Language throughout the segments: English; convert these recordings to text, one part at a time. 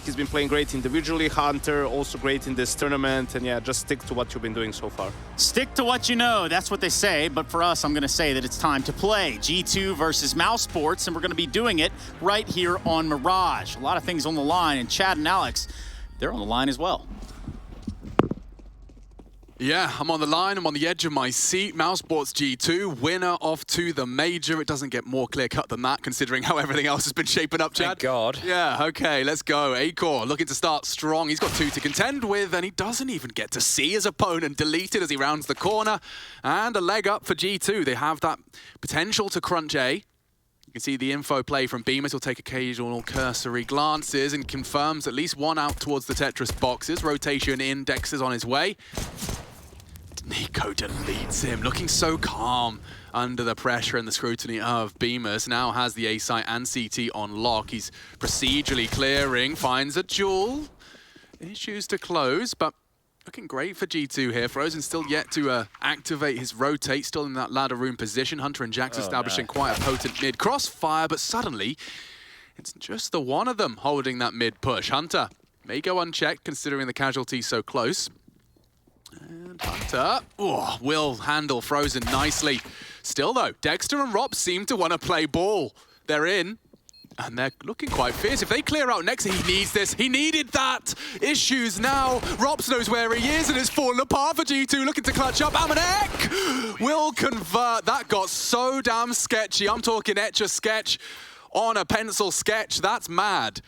He's been playing great individually. Hunter also great in this tournament. And yeah, just stick to what you've been doing so far. Stick to what you know, that's what they say. But for us, I'm going to say that it's time to play G2 versus mousesports, and we're going to be doing it right here on Mirage. A lot of things on the line, and Chad and Alex, they're on the line as well. Yeah, I'm on the line, I'm on the edge of my seat. mousesports G2, winner off to the major. It doesn't get more clear-cut than that, considering how everything else has been shaping up, Chad. Thank God. Yeah, okay, let's go. Acor looking to start strong. He's got 2 to contend with, and he doesn't even get to see his opponent deleted as he rounds the corner. And a leg up for G2. They have that potential to crunch A. You can see the info play from Beamers. He'll take occasional cursory glances and confirms at least one out towards the Tetris boxes. Rotation index is on his way. Nico deletes him, looking so calm under the pressure and the scrutiny of Beamers. Now has the A site and CT on lock. He's procedurally clearing, finds a duel. Issues to close, but looking great for G2 here. Frozen still yet to activate his rotate, still in that ladder room position. Hunter and Jax establishing quite a potent mid crossfire, but suddenly it's just the one of them holding that mid push. Hunter may go unchecked considering the casualty so close. And Hunter will handle Frozen nicely. Still though, Dexter and Rob seem to want to play ball. They're in, and they're looking quite fierce. If they clear out next, he needs this. He needed that. Issues now. Robs knows where he is, and it's fallen apart for G2, looking to clutch up. Amanek will convert. That got so damn sketchy. I'm talking Etch-a-Sketch on a pencil sketch. That's mad.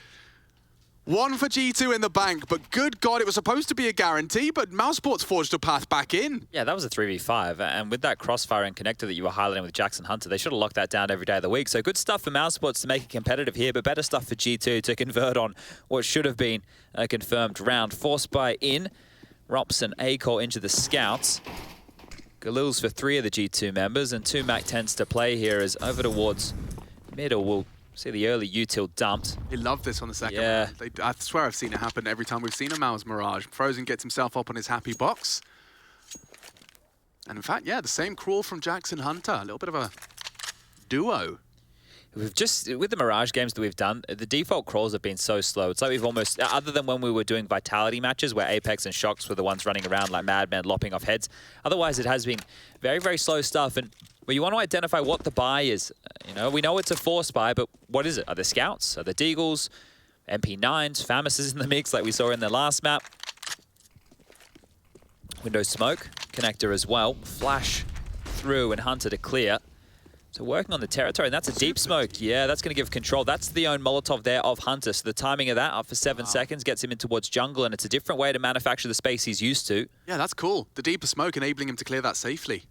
1 for G2 in the bank, but good God, it was supposed to be a guarantee, but mousesports forged a path back in. Yeah, that was a 3v5, and with that crossfire and connector that you were highlighting with Jackson Hunter, they should have locked that down every day of the week. So good stuff for mousesports to make it competitive here, but better stuff for G2 to convert on what should have been a confirmed round. Forced by in, Rops and Acor into the scouts. Galil's for 3 of the G2 members, and 2 MAC-10s to play here as over towards middle will see the early util dumped. They love this on the second Yeah. round. I swear I've seen it happen every time we've seen a Mouse Mirage. Frozen gets himself up on his happy box. And in fact, yeah, the same crawl from Jackson Hunter. A little bit of a duo. We've just, with the Mirage games that we've done, the default crawls have been so slow. It's like we've almost, other than when we were doing Vitality matches where Apex and Shox were the ones running around like madmen lopping off heads. Otherwise, it has been very, very slow stuff. And well, you want to identify what the buy is. You know, we know it's a force buy, but what is it? Are the Scouts? Are the Deagles? MP9s? Famis is in the mix like we saw in the last map. Window smoke. Connector as well. Flash through and Hunter to clear. So working on the territory, and that's a deep smoke. Yeah, that's going to give control. That's the own Molotov there of Hunter. So the timing of that up for 7 seconds gets him in towards jungle, and it's a different way to manufacture the space he's used to. Yeah, that's cool. The deeper smoke enabling him to clear that safely.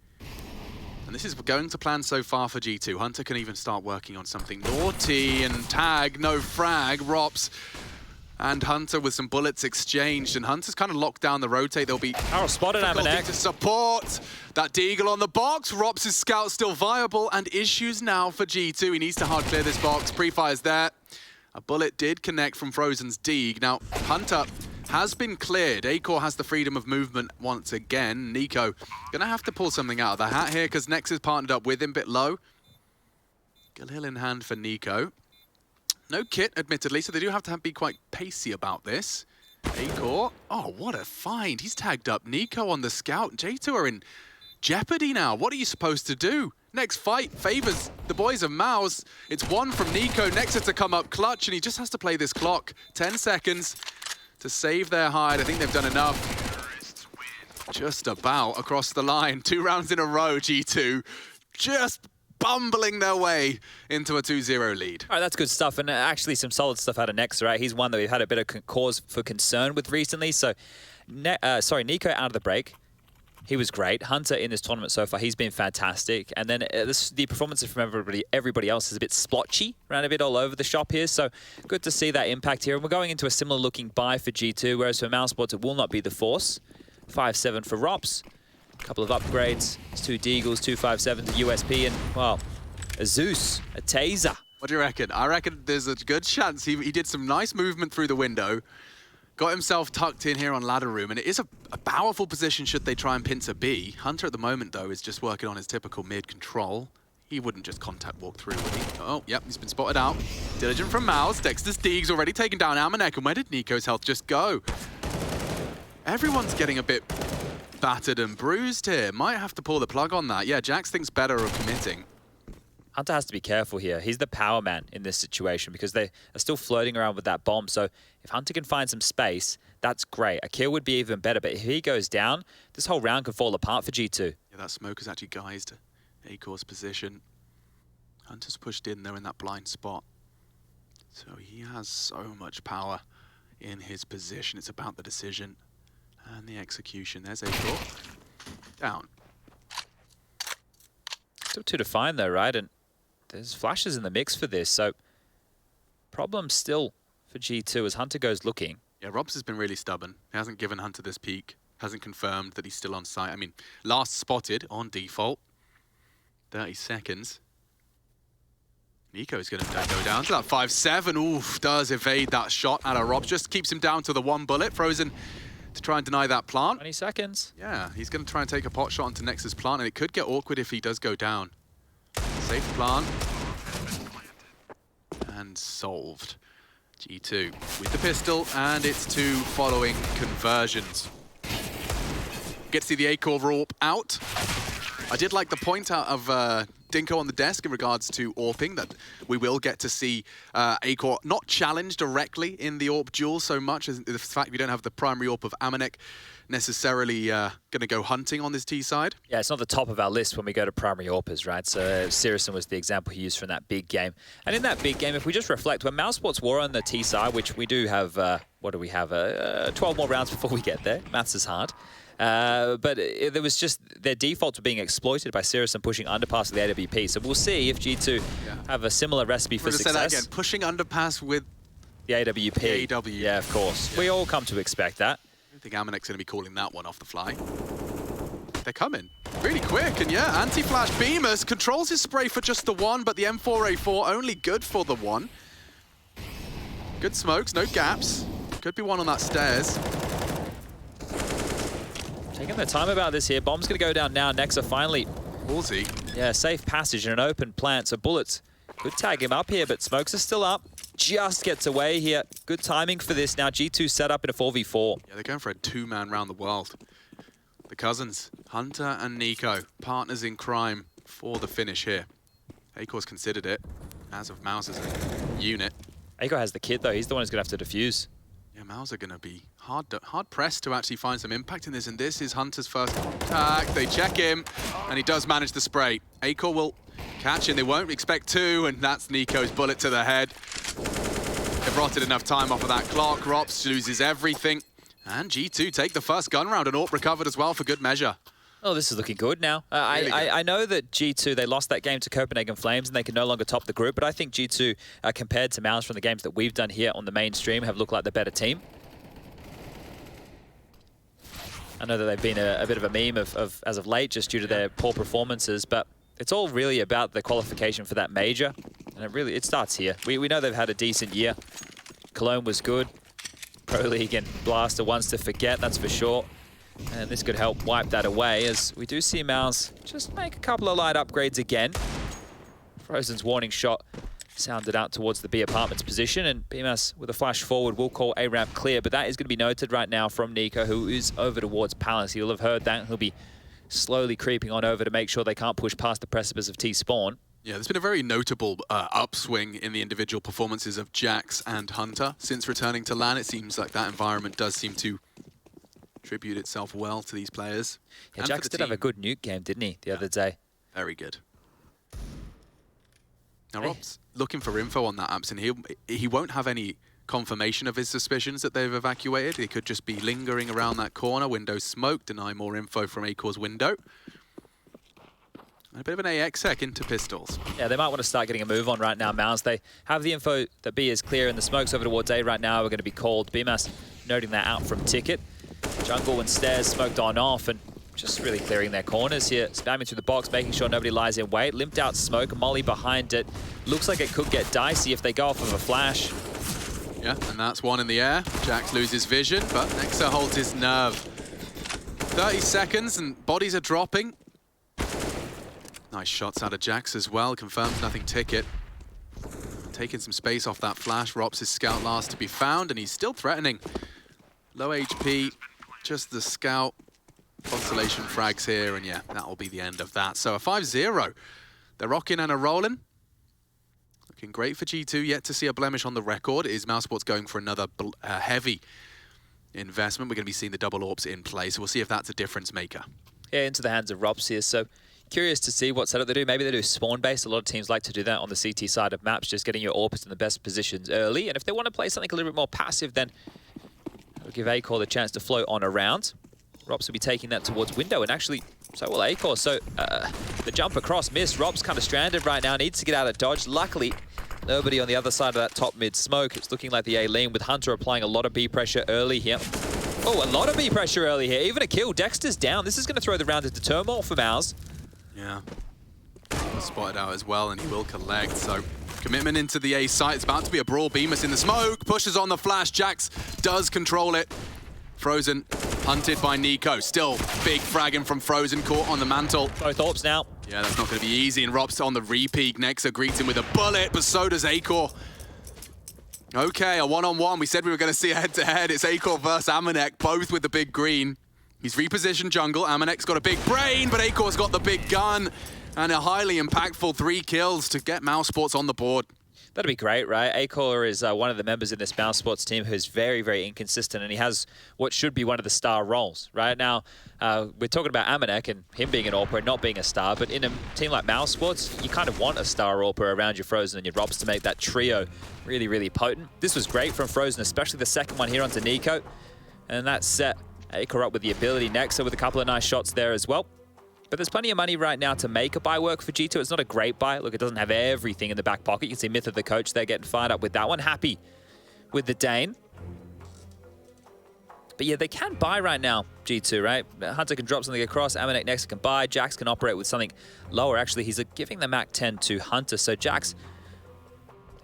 And this is going to plan so far for G2. Hunter can even start working on something naughty and tag, no frag, Rops. And Hunter with some bullets exchanged, and Hunter's kind of locked down the rotate. There'll be spotted Amanek to support that Deagle on the box. Rops' scout still viable, and issues now for G2. He needs to hard clear this box. Pre-fire's there. A bullet did connect from Frozen's Deag. Now, Hunter has been cleared. Acor has the freedom of movement once again. Nico gonna have to pull something out of the hat here because Nex is partnered up with him, bit low. Galil in hand for Nico. No kit, admittedly, so they do have to be quite pacey about this. Acor, oh, what a find. He's tagged up Nico on the scout. J2 are in jeopardy now. What are you supposed to do? Next fight favors the boys of Mouse. It's 1 from Nico. Nexa to come up clutch, and he just has to play this clock. 10 seconds to save their hide. I think they've done enough. Just about across the line. 2 rounds in a row, G2. Just bumbling their way into a 2-0 lead. All right, that's good stuff, and actually some solid stuff out of Nexa, right? He's one that we've had a bit of cause for concern with recently. So, Nico out of the break. He was great. Hunter in this tournament so far, he's been fantastic. And then the performances from everybody else is a bit splotchy, ran a bit all over the shop here. So good to see that impact here. And we're going into a similar looking buy for G2, whereas for mousesports, it will not be the force. 5-7 for Rops. A couple of upgrades. It's 2 Deagles, 2 5-7s, a USP, and, well, a Zeus, a Taser. What do you reckon? I reckon there's a good chance he did some nice movement through the window. Got himself tucked in here on ladder room, and it is a powerful position should they try and pincer B. Hunter at the moment, though, is just working on his typical mid control. He wouldn't just contact walk through, would he? Oh, yep, he's been spotted out. Diligent from Mouse. Dexter's Deeg's already taken down Amanek. And where did Nico's health just go? Everyone's getting a bit battered and bruised here. Might have to pull the plug on that. Yeah, Jax thinks better of committing. Hunter has to be careful here. He's the power man in this situation because they are still floating around with that bomb. So if Hunter can find some space, that's great. A kill would be even better. But if he goes down, this whole round could fall apart for G2. Yeah, that smoke has actually guised Acor's position. Hunter's pushed in there in that blind spot. So he has so much power in his position. It's about the decision and the execution. There's Acor. Down. Still 2 to find though, right? And there's flashes in the mix for this. So problem still for G2 as Hunter goes looking. Yeah, Robs has been really stubborn. He hasn't given Hunter this peek. Hasn't confirmed that he's still on site. I mean, last spotted on default. 30 seconds. Nico's going to go down to that 5-7. Oof, does evade that shot out of Robs. Just keeps him down to the 1 bullet. Frozen to try and deny that plant. 20 seconds. Yeah, he's going to try and take a pot shot onto Nexus plant, and it could get awkward if he does go down. Safe plant. And solved. G2 with the pistol, and it's 2 following conversions. Get to see the Acor AWP out. I did like the point out of Dinko on the desk in regards to AWPing, that we will get to see Acor not challenged directly in the AWP duel so much as the fact we don't have the primary AWP of Amanek necessarily going to go hunting on this T side. Yeah, it's not the top of our list when we go to primary AWPers, right? So Sirison was the example he used from that big game. And in that big game, if we just reflect, when mousesports were on the T side, which we do have, what do we have, 12 more rounds before we get there. Maths is hard. But there was just, their defaults were being exploited by Sirison pushing underpass with the AWP. So we'll see if G2 have a similar recipe for success. Say that again, pushing underpass with the AWP. The AW. Yeah, of course. Yeah. We all come to expect that. I think Amanek's going to be calling that one off the fly. They're coming really quick, and yeah, anti-flash Beamers controls his spray for just the 1, but the M4A4 only good for the 1. Good smokes, no gaps. Could be one on that stairs. Taking their time about this here. Bomb's going to go down now. Nexa finally. Ballsy. Yeah, safe passage and an open plant. So bullets could tag him up here, but smokes are still up. Just gets away here. Good timing for this. Now G2 set up in a 4v4. Yeah, they're going for a 2-man round the world. The cousins, Hunter and Nico, partners in crime for the finish here. Acor's considered it, as of Mouse as a unit. Acor has the kit though. He's the one who's going to have to defuse. Yeah, Mouse are going to be hard pressed to actually find some impact in this, and this is Hunter's first contact. They check him, and he does manage the spray. Acor will catch him. They won't expect 2, and that's Nico's bullet to the head. They've rotted enough time off of that clock. Rops loses everything, and G2 take the first gun round, and AWP recovered as well for good measure. Oh, this is looking good now. Really good. I know that G2, they lost that game to Copenhagen Flames and they can no longer top the group, but I think G2, compared to Mouse from the games that we've done here on the mainstream, have looked like the better team. I know that they've been a bit of a meme as of late just due to their poor performances, but it's all really about the qualification for that major, and it starts here. We know they've had a decent year. Cologne was good. Pro League and Blaster ones to forget, that's for sure. And this could help wipe that away, as we do see Mouse just make a couple of light upgrades again. Frozen's warning shot sounded out towards the B apartments position, and BMS with a flash forward will call A ramp clear, but that is going to be noted right now from Nico, who is over towards Palace. He'll have heard that. He'll be slowly creeping on over to make sure they can't push past the precipice of T-spawn. Yeah, there's been a very notable upswing in the individual performances of Jax and Hunter since returning to LAN. It seems like that environment does seem to tribute itself well to these players. Yeah, Jax did have a good nuke game, didn't he, the other day? Very good. Now, Rob's looking for info on that Absent. He won't have any confirmation of his suspicions that they've evacuated. He could just be lingering around that corner. Window smoke, deny more info from Acor's window. And a bit of an AX sec into pistols. Yeah, they might want to start getting a move on right now, Mouse. They have the info that B is clear, and the smokes over towards A right now are going to be called. BMAS noting that out from Ticket. Jungle and Stairs smoked on off, and just really clearing their corners here. Spamming through the box, making sure nobody lies in wait. Limped out smoke, Molly behind it. Looks like it could get dicey if they go off of a flash. Yeah, and that's one in the air. Jax loses vision, but Nexa holds his nerve. 30 seconds and bodies are dropping. Nice shots out of Jax as well. Confirms nothing ticket. Taking some space off that flash. Rops' scout last to be found, and he's still threatening. Low HP, just the scout. Constellation frags here, and yeah, that'll be the end of that. So a 5-0. They're rocking and a rolling. Looking great for G2. Yet to see a blemish on the record. Is mousesports going for another heavy investment? We're going to be seeing the double AWPs in play, so we'll see if that's a difference maker. Yeah, into the hands of Robs here. So curious to see what setup they do. Maybe they do spawn-based. A lot of teams like to do that on the CT side of maps, just getting your AWPs in the best positions early. And if they want to play something a little bit more passive, then it'll give Acor the chance to float on around. Robs will be taking that towards window, and actually, so will Acor. So the jump across missed. Robs kind of stranded right now, needs to get out of dodge. Luckily, nobody on the other side of that top mid smoke. It's looking like the A lane with Hunter applying a lot of B pressure early here. Oh, a lot of B pressure early here. Even a kill. Dexter's down. This is going to throw the round into turmoil for Mouse. Yeah. Spotted out as well, and he will collect. So commitment into the A site. It's about to be a brawl. Bemis in the smoke. Pushes on the flash. Jax does control it. Frozen, hunted by Nico. Still big fragging from Frozen, caught on the mantle. Both AWPs now. Yeah, that's not going to be easy. And Rops on the repeat. Nexa greets him with a bullet, but so does Acor. Okay, a one-on-one. We said we were going to see a head-to-head. It's Acor versus Amanek, both with the big green. He's repositioned jungle. Amanek's got a big brain, but Acor's got the big gun. And a highly impactful 3 kills to get mousesports on the board. That'd be great, right? Acor is one of the members in this mousesports team who's very, very inconsistent, and he has what should be one of the star roles, right? Now, we're talking about Amanek and him being an AWPer and not being a star, but in a team like mousesports, you kind of want a star AWPer around your Frozen and your Robs to make that trio really, really potent. This was great from Frozen, especially the second one here onto Nico, and that set Acor up with the ability. Nexa with a couple of nice shots there as well. But there's plenty of money right now to make a buy work for G2. It's not a great buy. Look, it doesn't have everything in the back pocket. You can see Myth of the coach there getting fired up with that one. Happy with the Dane. But yeah, they can buy right now, G2, right? Hunter can drop something across. Amanek Nexa can buy. Jax can operate with something lower. Actually, he's giving the Mac 10 to Hunter. So Jax,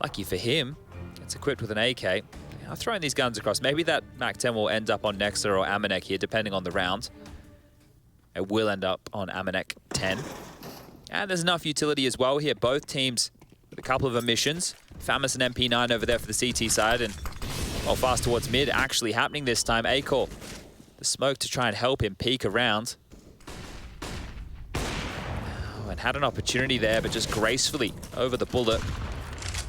lucky for him, gets equipped with an AK. I'm throwing these guns across. Maybe that Mac 10 will end up on Nexa or Amanek here, depending on the round. It will end up on Amanek 10. And there's enough utility as well here. Both teams with a couple of emissions. Famus and MP9 over there for the CT side. And well, fast towards mid actually happening this time. Acor, the smoke to try and help him peek around. Oh, and had an opportunity there, but just gracefully over the bullet.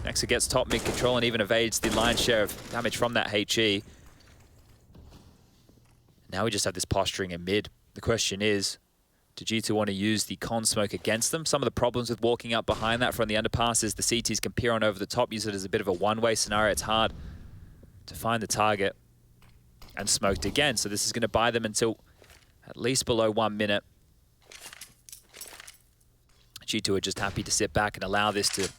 Nexa gets top mid control and even evades the lion's share of damage from that HE. Now we just have this posturing in mid. The question is, do G2 want to use the con smoke against them? Some of the problems with walking up behind that from the underpass is the CTs can peer on over the top, use it as a bit of a one-way scenario. It's hard to find the target, and smoked again. So this is going to buy them until at least below 1 minute. G2 are just happy to sit back and allow this to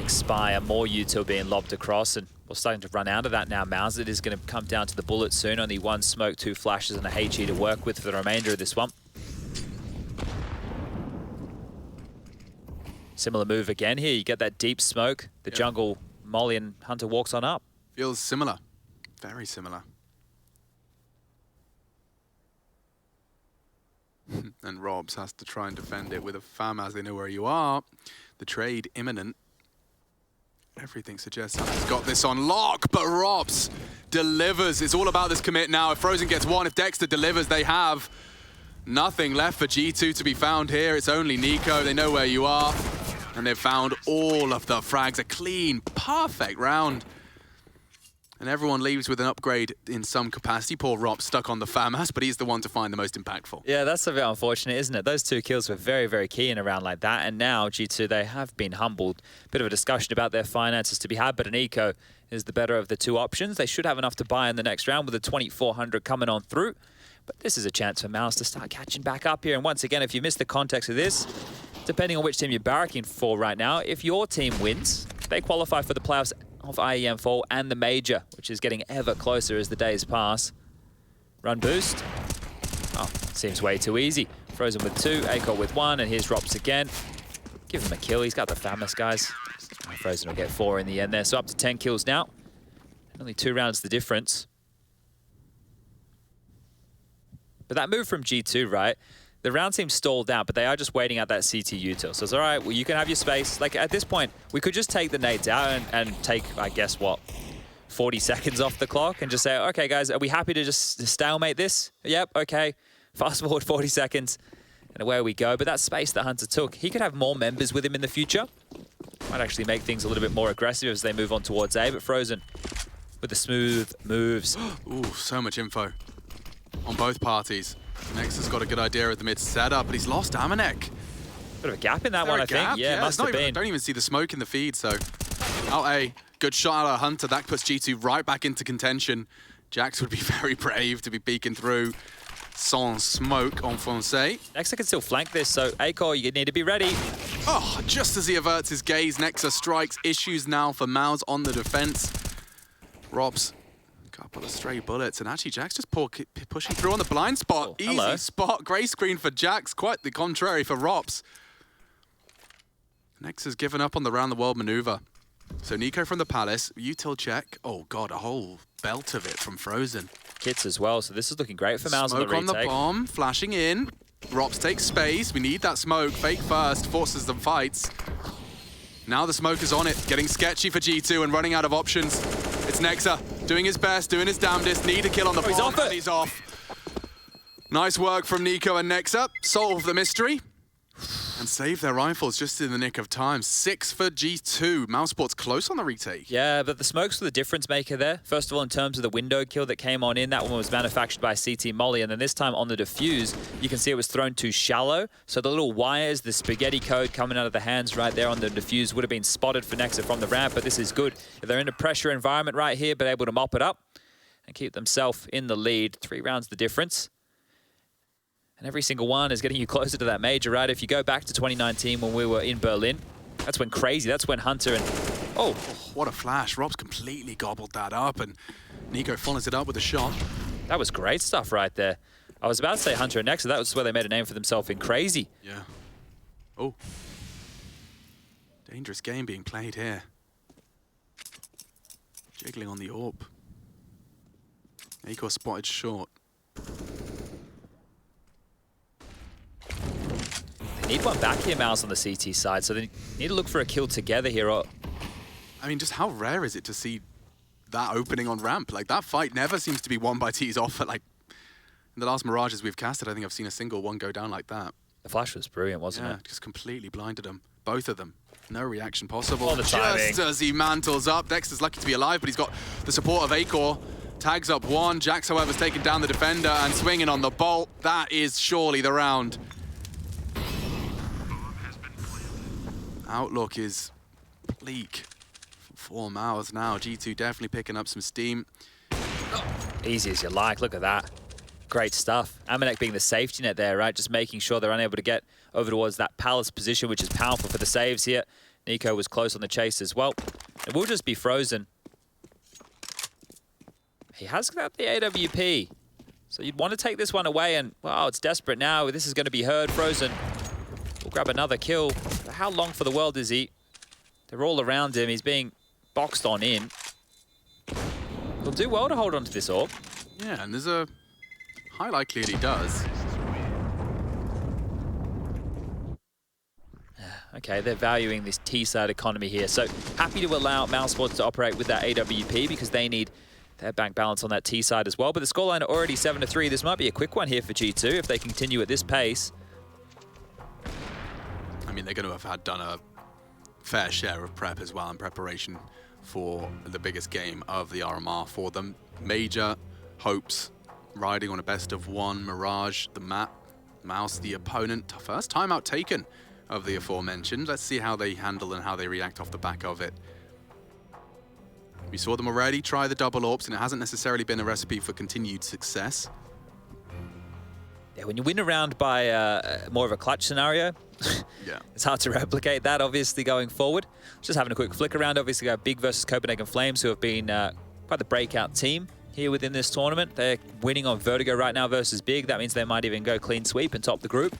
expire. More util being lobbed across, and we're starting to run out of that now. Mouse, it is going to come down to the bullet soon. Only 1 smoke, 2 flashes, and a HE to work with for the remainder of this one. Similar move again here. You get that deep smoke. The jungle, Molly and Hunter walks on up. Feels similar. Very similar. And Robs has to try and defend it with a fam as they know where you are. The trade imminent. Everything suggests Hunter's got this on lock, but Robs delivers. It's all about this commit now. If Frozen gets 1, if Dexter delivers, they have nothing left for G2 to be found here. It's only Nico. They know where you are. And they've found all of the frags. A clean, perfect round. And everyone leaves with an upgrade in some capacity. Poor Rob stuck on the FAMAS, but he's the one to find the most impactful. Yeah, that's a bit unfortunate, isn't it? Those 2 kills were very, very key in a round like that. And now G2, they have been humbled. Bit of a discussion about their finances to be had, but an eco is the better of the 2 options. They should have enough to buy in the next round with a 2,400 coming on through. But this is a chance for Mouse to start catching back up here. And once again, if you missed the context of this, depending on which team you're barracking for right now, if your team wins, they qualify for the playoffs of IEM Fall and the Major, which is getting ever closer as the days pass. Run boost. Oh, seems way too easy. Frozen with 2, Acor with 1, and here's Rops again. Give him a kill. He's got the FAMAS, guys. Frozen will get 4 in the end there, so up to 10 kills now. Only 2 rounds the difference. But that move from G2, right? the round seems stalled out, but they are just waiting out that CT util. So it's all right, well, you can have your space. Like, at this point, we could just take the nades out and take, I guess, what, 40 seconds off the clock and just say, okay, guys, are we happy to just stalemate this? Yep, okay. Fast forward 40 seconds, and away we go. But that space that Hunter took, he could have more members with him in the future. Might actually make things a little bit more aggressive as they move on towards A, but Frozen with the smooth moves. Ooh, so much info on both parties. Nex has got a good idea of the mid setup, but he's lost Amanek. Bit of a gap in that one, I think. Yeah, must have been. Don't even see the smoke in the feed, so out A. Good shot out of Hunter. That puts G2 right back into contention. Jax would be very brave to be peeking through sans smoke on Foncé. Nexa can still flank this, so Acor, you need to be ready. Oh, just as he averts his gaze, Nexa strikes. Issues now for Mouse on the defense. Robs, a couple of stray bullets, and actually Jax just pushing through on the blind spot. Oh, hello. Easy spot, grey screen for Jax, quite the contrary for Robs. Nexa's given up on the round-the-world maneuver. So Nico from the Palace, util check. Oh god, a whole belt of it from Frozen. Kits as well, so this is looking great for Mouse on the Smoke retake. on the bomb, flashing in. Rops takes space, we need that smoke. Fake first, forces them fights. Now the smoke is on it, getting sketchy for G2 and running out of options. It's Nexa, doing his best, doing his damnedest, need a kill on the bomb, he's off it. and he's off. Nice work from Nico and Nexa, solve the mystery. And save their rifles just in the nick of time. 6 for G2. mousesports close on the retake. Yeah, but the smokes were the difference maker there. First of all, in terms of the window kill that came on in, that one was manufactured by CT Molly, and then this time on the defuse, you can see it was thrown too shallow. So the little wires, the spaghetti code coming out of the hands right there on the defuse would have been spotted for Nexa from the ramp, but this is good. If they're in a pressure environment right here, but able to mop it up and keep themselves in the lead. 3 rounds the difference. And every single one is getting you closer to that major, right? If you go back to 2019 when we were in Berlin, that's when crazy. That's when Hunter and... Oh, what a flash. Rob's completely gobbled that up, and Nico follows it up with a shot. that was great stuff right there. I was about to say Hunter and Nexa. That was where they made a name for themselves in crazy. Yeah. Oh. Dangerous game being played here. Jiggling on the AWP. Acor spotted short. Need one back here, Mouse, on the CT side, so they need to look for a kill together here. I mean, just how rare is it to see that opening on ramp? Like, that fight never seems to be won by T's off. Like, in the last Mirages we've casted, I think I've seen a single one go down like that. The flash was brilliant, wasn't it? Just completely blinded them. Both of them. No reaction possible. All the timing. Just as he mantles up. Dexter's lucky to be alive, but he's got the support of Acor. Tags up one. Jax, however, has taken down the defender and swinging on the bolt. That is surely the round. Outlook is bleak for 4 Mouths now. G2 definitely picking up some steam. Easy as you like, look at that. Great stuff. Amanek being the safety net there, right? Just making sure they're unable to get over towards that Palace position, which is powerful for the saves here. Nico was close on the chase as well. It will just be Frozen. He has got the AWP. So you'd want to take this one away and, wow, it's desperate now. This is going to be heard. Frozen will grab another kill. But how long for the world is he? They're all around him. He's being boxed on in. He'll do well to hold on to this AWP. Yeah, and there's a high likelihood he does. Okay, they're valuing this T-side economy here. So happy to allow mousesports to operate with that AWP because they need their bank balance on that T-side as well. But the scoreline already 7-3. This might be a quick one here for G2 if they continue at this pace. I mean, they're going to have done a fair share of prep as well in preparation for the biggest game of the RMR for them. Major hopes riding on a best of one. Mirage, the map. Mouse, the opponent. First timeout taken of the aforementioned. Let's see how they handle and how they react off the back of it. We saw them already try the double AWPs, and it hasn't necessarily been a recipe for continued success. Yeah, when you win a round by more of a clutch scenario, Yeah. it's hard to replicate that, obviously, going forward. Just having a quick flick around. Obviously, got Big versus Copenhagen Flames, who have been quite the breakout team here within this tournament. They're winning on Vertigo right now versus Big. That means they might even go clean sweep and top the group.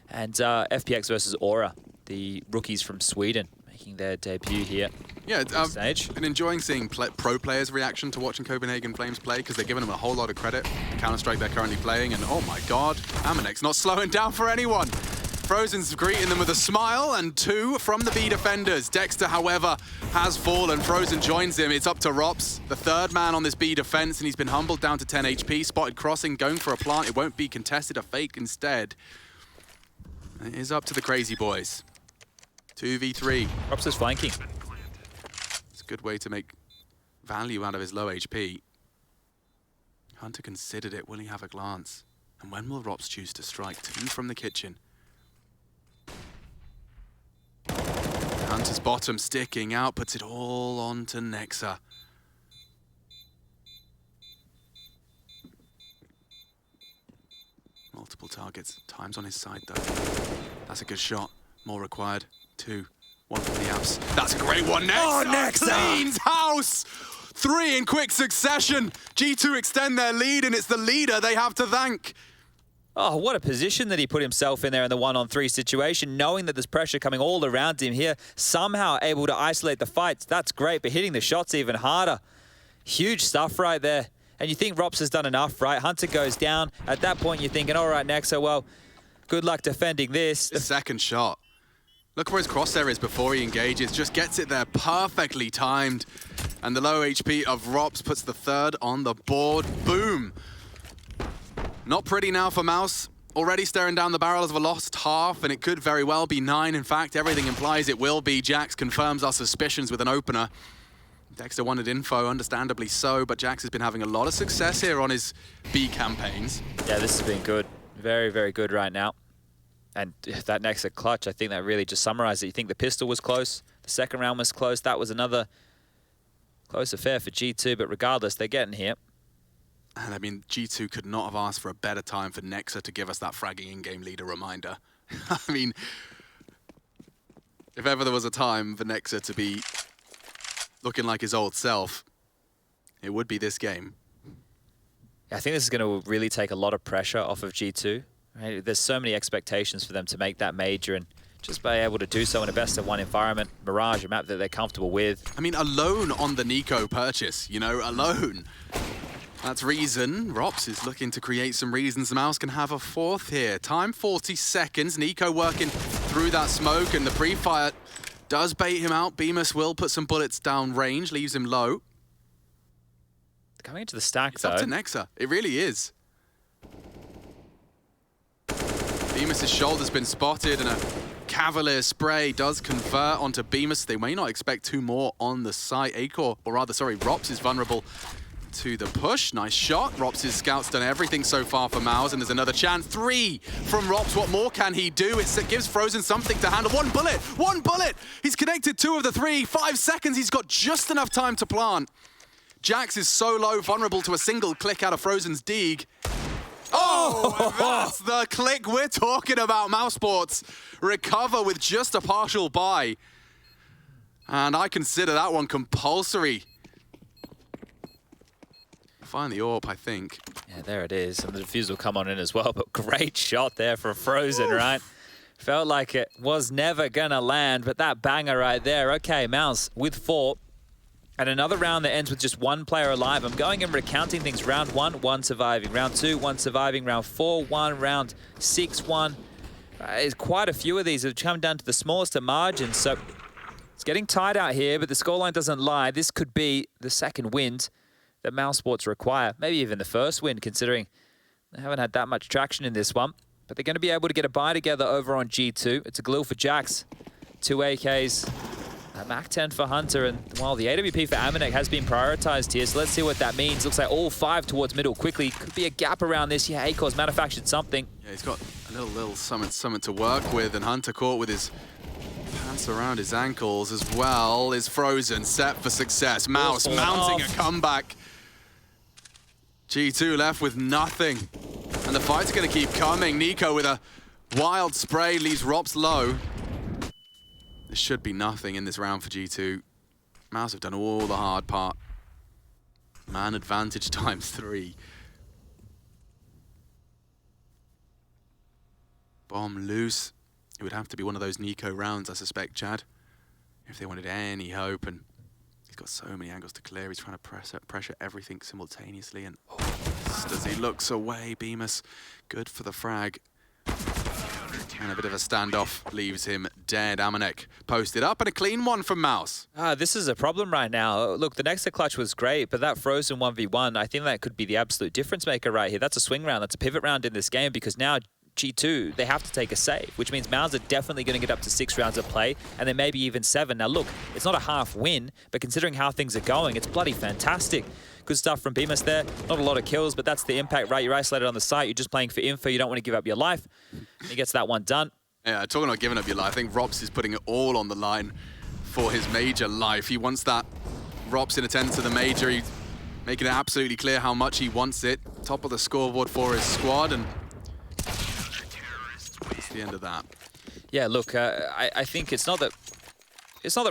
And FPX versus Aura, the rookies from Sweden. making their debut here. Yeah, I've stage. been enjoying seeing pro players' reaction to watching Copenhagen Flames play because they're giving them a whole lot of credit. The Counter-Strike they're currently playing, and oh my god, Amanek's not slowing down for anyone. Frozen's greeting them with a smile, and 2 from the B defenders. Dexter, however, has fallen. Frozen joins him. It's up to Rops, the 3rd man on this B defense, and he's been humbled down to 10 HP. Spotted crossing, going for a plant. It won't be contested, a fake instead. It is up to the crazy boys. 2v3. Rops is flanking. It's a good way to make value out of his low HP. Hunter considered it. Will he have a glance? And when will Rops choose to strike? 2 from the kitchen. Hunter's bottom sticking out, puts it all onto Nexa. Multiple targets. Time's on his side, though. That's a good shot. More required. 2. 1 for the abs. That's a great one. Nexa! Oh, Nexa! Cleans house! 3 in quick succession. G2 extend their lead, and it's the leader they have to thank. Oh, what a position that he put himself in there in the 1-on-3 situation, knowing that there's pressure coming all around him here, somehow able to isolate the fights. That's great, but hitting the shots even harder. Huge stuff right there. And you think Rops has done enough, right? Hunter goes down. At that point, you're thinking, all right, Nexa, well, good luck defending this. The second shot. Look where his crosshair is before he engages. Just gets it there perfectly timed. And the low HP of Rops puts the 3rd on the board. Boom. Not pretty now for Mouse. Already staring down the barrel of a lost half, and it could very well be 9. In fact, everything implies it will be. Jax confirms our suspicions with an opener. Dexter wanted info, understandably so, but Jax has been having a lot of success here on his B campaigns. Yeah, this has been good. Very, very good right now. And that Nexa clutch, I think that really just summarized it. You think the pistol was close, the second round was close. That was another close affair for G2, but regardless, they're getting here. And I mean, G2 could not have asked for a better time for Nexa to give us that fragging in-game leader reminder. I mean, if ever there was a time for Nexa to be looking like his old self, it would be this game. I think this is going to really take a lot of pressure off of G2. Right? There's so many expectations for them to make that major, and just by able to do so in a best-of-1 environment, Mirage, a map that they're comfortable with. I mean, alone on the Nico purchase, you know, alone. That's reason. Rops is looking to create some reasons the Mouse can have a 4th here. Time 40 seconds. Nico working through that smoke, and the pre-fire does bait him out. Bemis will put some bullets down range, leaves him low. Coming into the stack, It's though. up to Nexa. It really is. Bemis' shoulder's been spotted, and a Cavalier spray does convert onto Bemis. They may not expect 2 more on the site. Acor, or rather, sorry, Rops is vulnerable to the push. Nice shot. Rops' scout's done everything so far for Mouse, and there's another chance. 3 from Rops. What more can he do? It gives Frozen something to handle. 1 bullet! 1 bullet! He's connected 2 of the 3. 5 seconds. He's got just enough time to plant. Jax is so low, vulnerable to a single click out of Frozen's Deeg. Oh, that's the click we're talking about. mousesports recover with just a partial buy. And I consider that one compulsory. Find the AWP, I think. Yeah, there it is. And the defuse will come on in as well, but great shot there from Frozen, right? Felt like it was never gonna land, but that banger right there. Okay, Mouse with 4. And another round that ends with just 1 player alive. I'm going and recounting things. Round 1, 1 surviving. Round 2, 1 surviving. Round 4, 1. Round 6, 1. There's quite a few of these that have come down to the smallest of margins. So it's getting tight out here, but the scoreline doesn't lie. This could be the second wind that mousesports require. Maybe even the first win, considering they haven't had that much traction in this one. But they're going to be able to get a buy together over on G2. It's a glue for Jax. 2 AKs. Mac 10 for Hunter, and while the AWP for Amanek has been prioritized here, so let's see what that means. Looks like all 5 towards middle quickly. Could be a gap around this. Yeah, Acor's manufactured something. Yeah, he's got a little something to work with, and Hunter caught with his pants around his ankles as well. Is Frozen set for success. Mouse mounting a comeback. G2 left with nothing, and the fight's going to keep coming. Nico with a wild spray leaves Rops low. There should be nothing in this round for G2. Mouse have done all the hard part. Man advantage times 3. Bomb loose. It would have to be one of those Nico rounds, I suspect, Chad. if they wanted any hope, and he's got so many angles to clear. He's trying to pressure everything simultaneously, and just as he looks away, Bemis, good for the frag. And a bit of a standoff leaves him dead. Amanek posted up, and a clean one from Mouse. This is a problem right now. Look, the Nexa clutch was great, but that frozen 1v1, I think that could be the absolute difference maker right here. That's a swing round. That's a pivot round in this game, because now G2, they have to take a save, which means Mouse are definitely going to get up to 6 rounds of play, and then maybe even 7. Now look, it's not a half win, but considering how things are going, it's bloody fantastic. Good stuff from Bemis there. Not a lot of kills, but that's the impact, right? You're isolated on the site. You're just playing for info. You don't want to give up your life. And he gets that one done. Yeah, talking about giving up your life, I think Rops is putting it all on the line for his major life. He wants that Rops in attendance to the major. He's making it absolutely clear how much he wants it. Top of the scoreboard for his squad, and that's the end of that. Yeah, look, I think it's not that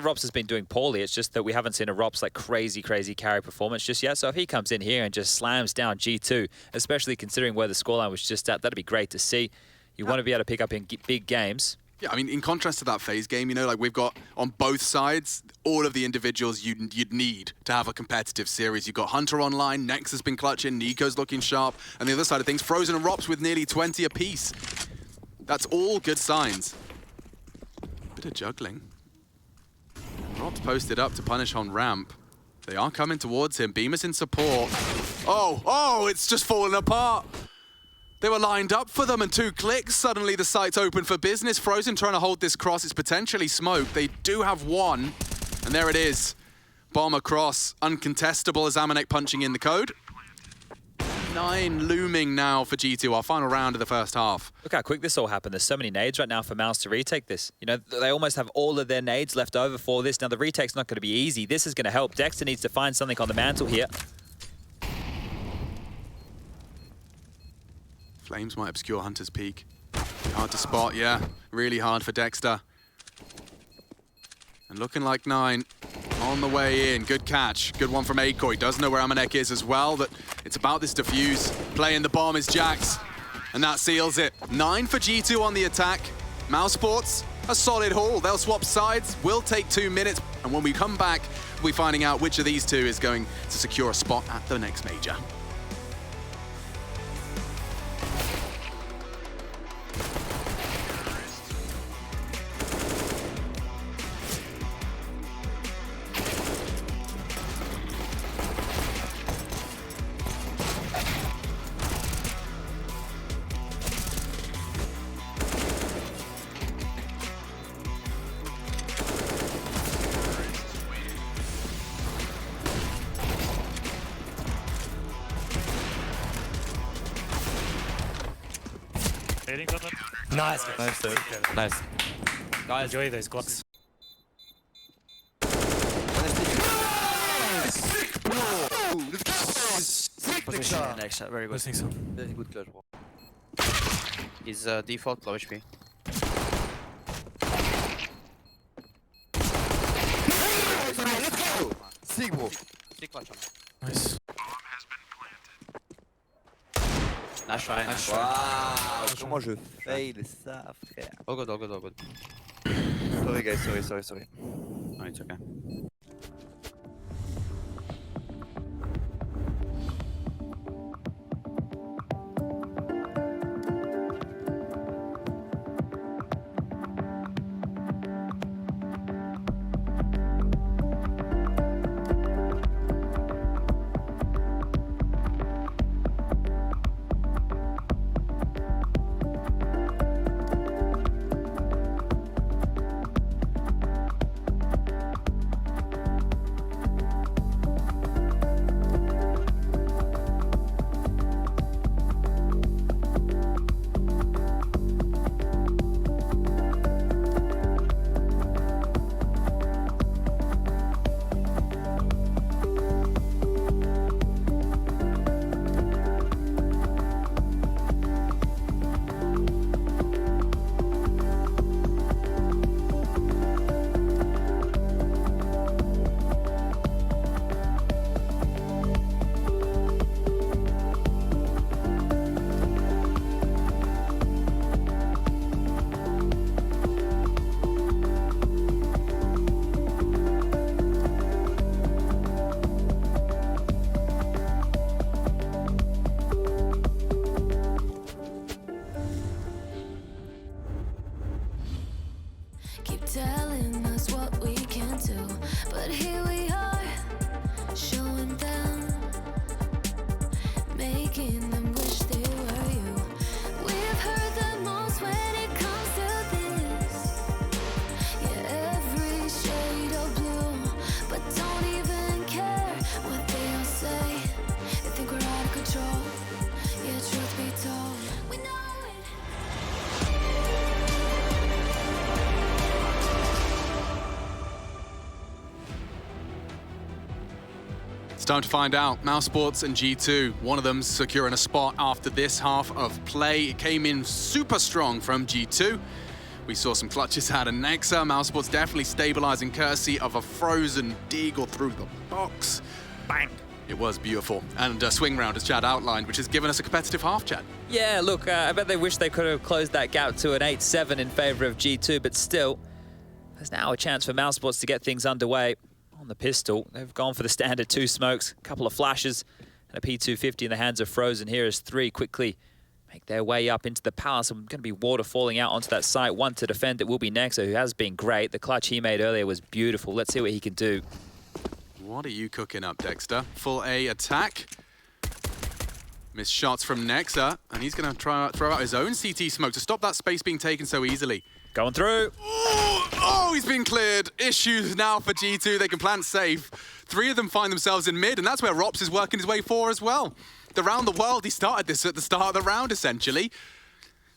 Rops has been doing poorly. It's just that we haven't seen a Rops like crazy carry performance just yet. So if he comes in here and just slams down G2, especially considering where the scoreline was just at, that'd be great to see. You want to be able to pick up in big games. Yeah, I mean, in contrast to that phase game, you know, like we've got on both sides all of the individuals you'd need to have a competitive series. You've got Hunter online, Nex has been clutching, Nico's looking sharp, and the other side of things, Frozen and Rops with nearly 20 apiece. That's all good signs. Bit of juggling. Rops posted up to punish on ramp. They are coming towards him. Bemis in support. Oh, it's just falling apart. They were lined up for them, and 2 clicks. Suddenly the site's open for business. Frozen trying to hold this cross. It's potentially smoke. They do have one, and there it is. Bomb across, uncontestable as Amanek punching in the code. 9 looming now for G2, our final round of the first half. Look how quick this all happened. There's so many nades right now for Mouse to retake this. You know, they almost have all of their nades left over for this. Now, the retake's not going to be easy. This is going to help. Dexter needs to find something on the mantle here. Flames might obscure Hunter's peak. Hard to spot, yeah. Really hard for Dexter. And looking like 9 on the way in. Good catch. Good one from Aiko. He does know where Amanek is as well, but it's about this defuse. Playing the bomb is Jax, and that seals it. 9 for G2 on the attack. mousesports, a solid haul. They'll swap sides. Will take 2 minutes, and when we come back, we'll be finding out which of these 2 is going to secure a spot at the next major. Nice. Nice, dude. Nice. Guys, enjoy those Glocks. Position next shot, very good. Listening so. Very good clutch, bro. He's default low HP. Sick, bro. Sick clutch. Nice. Nice try. Nice try. Waouh, comment je fail ça, frère. All good, all good, all good. Sorry guys, sorry. No, it's okay. time to find out. mousesports and G2, one of them securing a spot after this half of play. It came in super strong from G2. We saw some clutches out of Nexa. mousesports definitely stabilizing courtesy of a frozen deagle through the box. Bang. It was beautiful. And a swing round, as Chad outlined, which has given us a competitive half, Chad. Yeah, look, I bet they wish they could have closed that gap to an 8-7 in favor of G2, but still, there's now a chance for mousesports to get things underway. On the pistol, they've gone for the standard 2 smokes, a couple of flashes, and a P250 in the hands of Frozen. Here as 3 quickly make their way up into the palace. And going to be water falling out onto that site. One to defend it will be Nexa, who has been great. The clutch he made earlier was beautiful. Let's see what he can do. What are you cooking up, Dexter? Full A attack. Missed shots from Nexa, and he's going to try throw out his own CT smoke to stop that space being taken so easily. Going through. Oh, he's been cleared. Issues now for G2. They can plant safe. 3 of them find themselves in mid, and that's where Rops is working his way for as well. The round the world, he started this at the start of the round, essentially.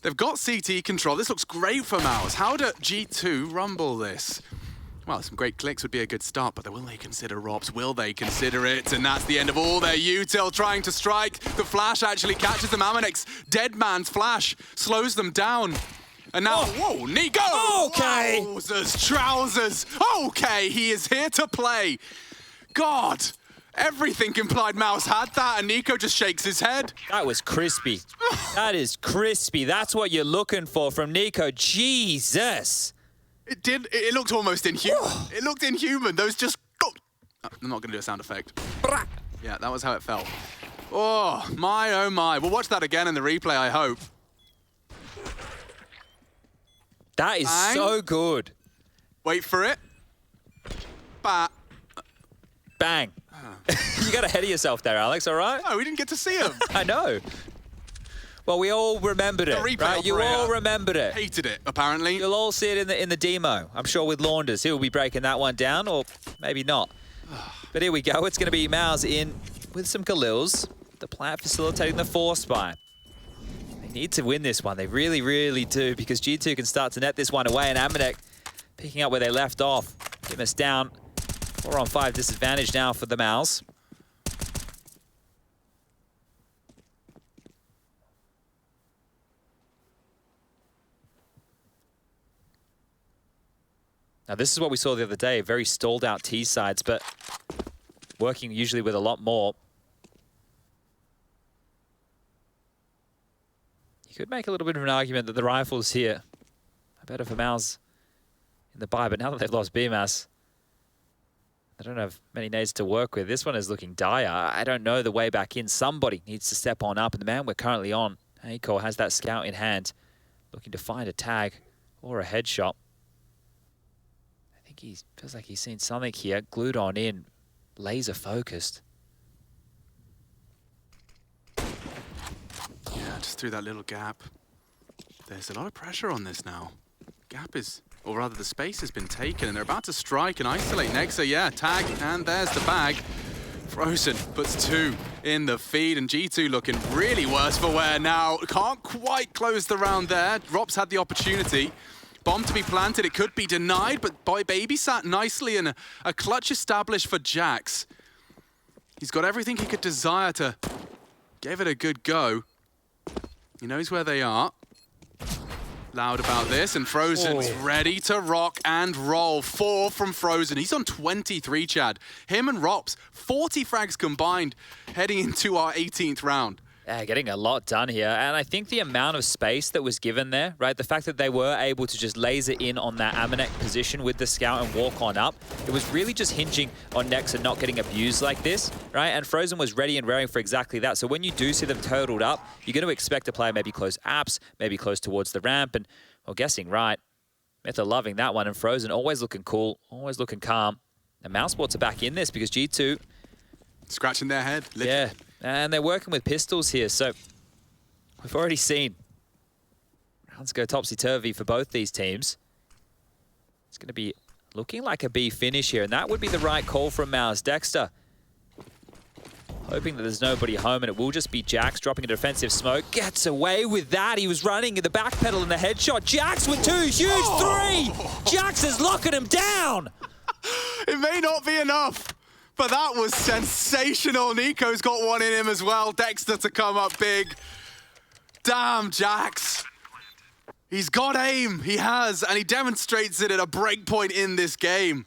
They've got CT control. This looks great for Mouse. How do G2 rumble this? Well, some great clicks would be a good start, but will they consider Rops? Will they consider it? And that's the end of all their util trying to strike. The flash actually catches them. Aminex's dead man's flash slows them down. And now, whoa, Nico! Okay! Trousers! Okay, he is here to play. God, everything implied Mouse had that, and Nico just shakes his head. That was crispy. That is crispy. That's what you're looking for from Nico. Jesus! It did, it looked almost inhuman. It looked inhuman. Those just, I'm not gonna do a sound effect. Yeah, that was how it felt. Oh my. We'll watch that again in the replay, I hope. That is Bang. so good. Wait for it. Bang. You got ahead of yourself there, Alex, all right? No, we didn't get to see him. I know. Well, we all remembered it, replay right? You operator all remembered it. Hated it, apparently. You'll all see it in the demo. I'm sure with Launders, he'll be breaking that one down, or maybe not. But here we go. It's going to be Mouse in with some Galils. The plant facilitating the force buy. They need to win this one. They really, really do, because G2 can start to net this one away, and Aminex picking up where they left off. Give us down. 4-on-5 disadvantage now for the Mouse. Now, this is what we saw the other day, very stalled out T sides, but working usually with a lot more. You could make a little bit of an argument that the rifles here are better for Mouse in the buy, but now that they've lost BMAS, they don't have many nades to work with. This one is looking dire. I don't know the way back in. Somebody needs to step on up, and the man we're currently on, Acor, has that scout in hand, looking to find a tag or a headshot. I think he feels like he's seen something here, glued on in, laser focused. Yeah, just through that little gap. There's a lot of pressure on this now. Gap is, or rather the space has been taken, and they're about to strike and isolate Nexa. Yeah, tag, and there's the bag. Frozen puts 2 in the feed, and G2 looking really worse for wear now. Can't quite close the round there. Rops had the opportunity. Bomb to be planted, it could be denied, but Baby sat nicely, and a clutch established for Jax. He's got everything he could desire to give it a good go. He knows where they are. Loud about this, and Frozen's ready to rock and roll. 4 from Frozen. He's on 23, Chad. Him and Rops, 40 frags combined, heading into our 18th round. Yeah, getting a lot done here. And I think the amount of space that was given there, right? The fact that they were able to just laser in on that Aminex position with the scout and walk on up, it was really just hinging on Nexa not getting abused like this, right? And Frozen was ready and raring for exactly that. So when you do see them totaled up, you're going to expect a player maybe close apps, maybe close towards the ramp, and, well, guessing right. Mytha loving that one, and Frozen always looking cool, always looking calm. And mousesports are back in this because G2... Scratching their head, literally. Yeah. And they're working with pistols here, so we've already seen rounds go topsy-turvy for both these teams. It's going to be looking like a B finish here, and that would be the right call from Mouse. Dexter hoping that there's nobody home, and it will just be Jax dropping a defensive smoke. Gets away with that. He was running in the back pedal and the headshot. Jax with 2, huge 3! Jax is locking him down! It may not be enough, But that was sensational. Nico's got one in him as well. Dexter to come up big. Damn, Jax. He's got aim. He has, and he demonstrates it at a break point in this game.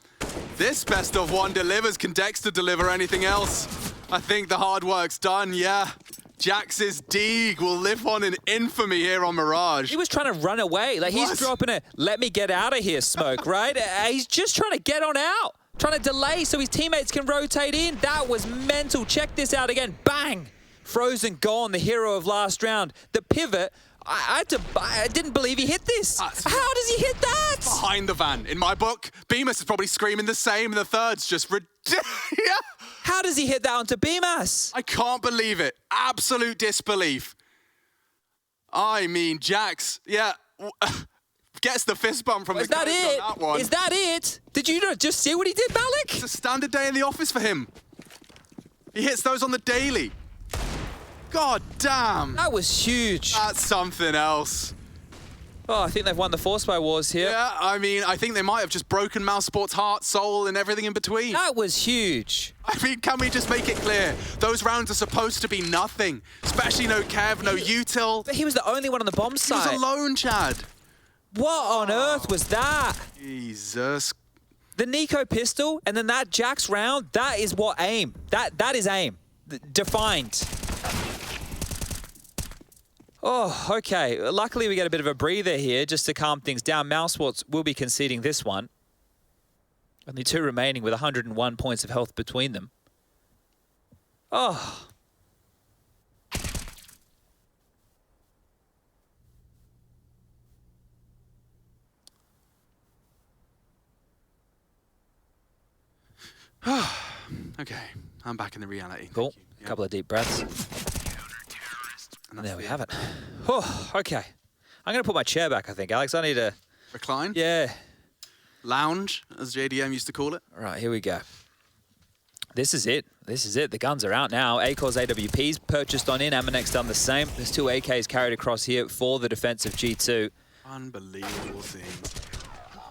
This best of one delivers. Can Dexter deliver anything else? I think the hard work's done, yeah. Jax's Deeg will live on in infamy here on Mirage. He was trying to run away. Like, he's dropping a let me get out of here smoke, right? He's just trying to get on out. Trying to delay so his teammates can rotate in. That was mental. Check this out again. Bang! Frozen gone, the hero of last round. The pivot, I didn't believe he hit this. How does he hit that? Behind the van. In my book, Bemis is probably screaming the same, and the third's just ridiculous. How does he hit that onto Bemis? I can't believe it. Absolute disbelief. I mean, Jax, yeah, gets the fist bump from the coach on that one. Is that it? Did you not just see what he did, Malik? It's a standard day in the office for him. He hits those on the daily. God damn. That was huge. That's something else. Oh, I think they've won the Force by Wars here. Yeah, I mean, I think they might have just broken mousesports' heart, soul, and everything in between. That was huge. I mean, can we just make it clear? Those rounds are supposed to be nothing. Especially no Kev, no util. But he was the only one on the bomb side. He was alone, Chad. What on earth was that? Jesus. The Nico pistol and then that Jax round, that is what aim. That is aim. Defined. Oh, okay. Luckily, we get a bit of a breather here just to calm things down. mousesports will be conceding this one. Only 2 remaining with 101 points of health between them. Oh. Okay, I'm back in the reality. Cool. A couple of deep breaths. And there we have it. Oh, okay. I'm going to put my chair back, I think, Alex. I need to... Recline? Yeah. Lounge, as JDM used to call it. All right, here we go. This is it. This is it. The guns are out now. Acor's AWPs purchased on in. Amanex done the same. There's 2 AKs carried across here for the defense of G2. Unbelievable scene.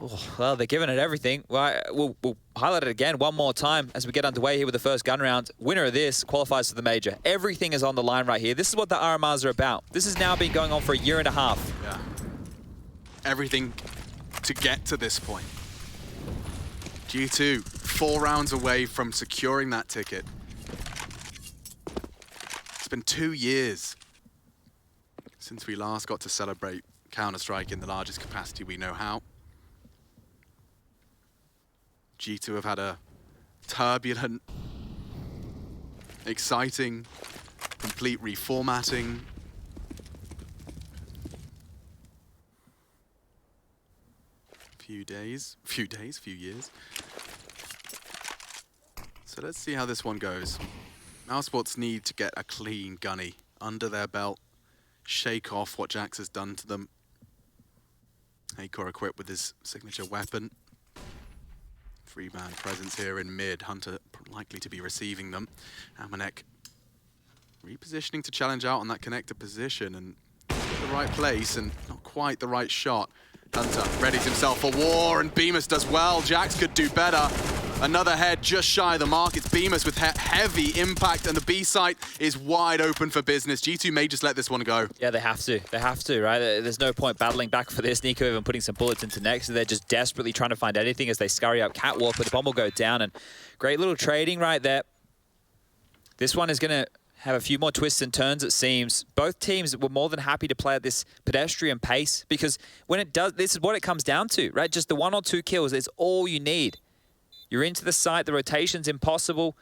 Oh, well, they're giving it everything. We'll highlight it again one more time as we get underway here with the first gun round. Winner of this qualifies for the major. Everything is on the line right here. This is what the RMRs are about. This has now been going on for 1.5 years. Yeah. Everything to get to this point. G2, 4 rounds away from securing that ticket. It's been 2 years since we last got to celebrate Counter-Strike in the largest capacity we know how. G2 have had a turbulent, exciting, complete reformatting. Few years. So let's see how this one goes. mousesports need to get a clean gunny under their belt, shake off what Jax has done to them. Acor equipped with his signature weapon. 3-man presence here in mid. Hunter likely to be receiving them. Amanek repositioning to challenge out on that connector position and the right place and not quite the right shot. Hunter readies himself for war and Bemis does well. Jax could do better. Another head just shy of the mark. It's Bemis with heavy impact and the B site is wide open for business. G2 may just let this one go. Yeah, they have to. They have to, right? There's no point battling back for this. Nico even putting some bullets into next. So they're just desperately trying to find anything as they scurry up catwalk, but the bomb will go down. And great little trading right there. This one is going to have a few more twists and turns, it seems. Both teams were more than happy to play at this pedestrian pace because when it does, this is what it comes down to, right? Just the 1 or 2 kills is all you need. You're into the site, the rotation's impossible.